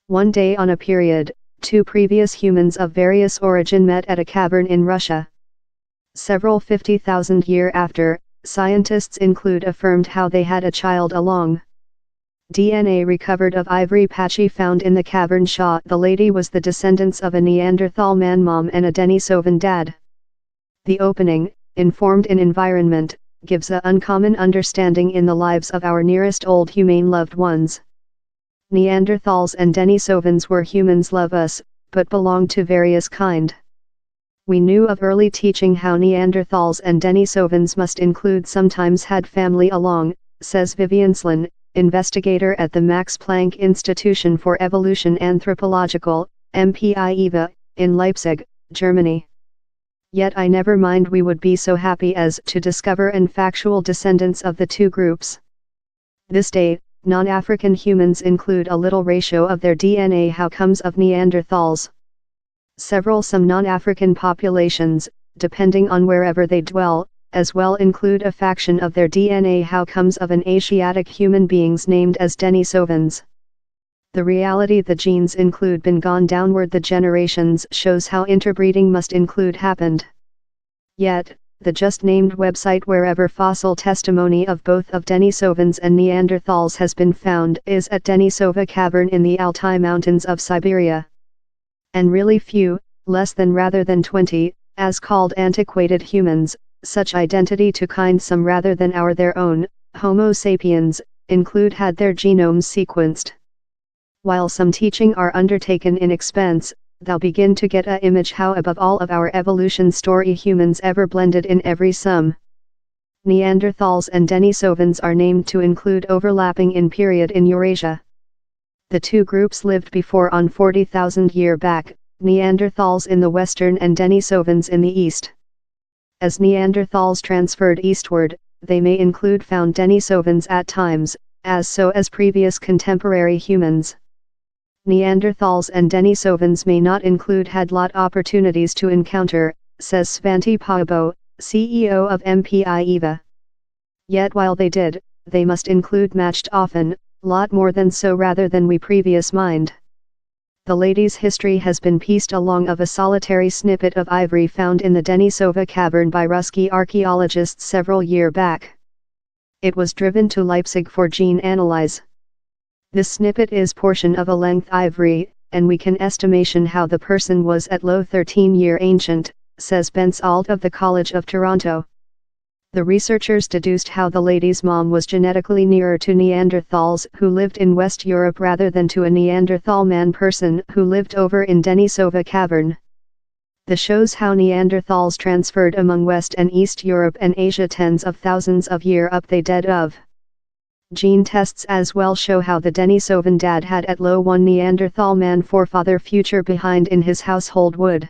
One day on a period, two previous humans of various origin met at a cavern in Russia. Several 50,000 years after, scientists affirmed how they had a child along. DNA recovered of ivory patchy found in the cavern showed the lady was the descendants of a Neanderthal man mom and a Denisovan dad. The opening, informed in environment, gives a uncommon understanding in the lives of our nearest old humane loved ones. Neanderthals and Denisovans were humans love us, but belonged to various kind. We knew of early teaching how Neanderthals and Denisovans must sometimes had family along, says Vivian Slin, investigator at the Max Planck Institution for Evolution Anthropological, MPIEVA, in Leipzig, Germany. Yet I never mind we would be so happy as to discover an factual descendants of the two groups. This day, non-African humans include a little ratio of their DNA how comes of Neanderthals. Some non-African populations, depending on wherever they dwell, as well include a faction of their DNA how comes of an Asiatic human beings named as Denisovans. The reality the genes been gone downward the generations shows how interbreeding must happened. Yet, the just named website wherever fossil testimony of both of Denisovans and Neanderthals has been found is at Denisova Cavern in the Altai Mountains of Siberia. And really few, less than rather than 20, as called antiquated humans, such identity to kind some rather than their own, Homo sapiens, had their genomes sequenced. While some teaching are undertaken in expense, thou begin to get a image how above all of our evolution story humans ever blended in every sum. Neanderthals and Denisovans are named to include overlapping in period in Eurasia. The two groups lived before on 40,000 years back, Neanderthals in the western and Denisovans in the east. As Neanderthals transferred eastward, they may found Denisovans at times, as previous contemporary humans. Neanderthals and Denisovans may not had lot opportunities to encounter, says Svante Paabo, CEO of MPIEVA. Yet while they did, they must matched often, lot more than so rather than we previous mind. The lady's history has been pieced along of a solitary snippet of ivory found in the Denisova cavern by Ruski archaeologists several years back. It was driven to Leipzig for gene analyze. This snippet is portion of a length ivory, and we can estimation how the person was at low 13-year ancient, says Bence Alt of the College of Toronto. The researchers deduced how the lady's mom was genetically nearer to Neanderthals who lived in West Europe rather than to a Neanderthal man person who lived over in Denisova Cavern. This shows how Neanderthals transferred among West and East Europe and Asia tens of thousands of years up they dead of. Gene tests as well show how the Denisovan dad had at low one Neanderthal man forefather future behind in his household would.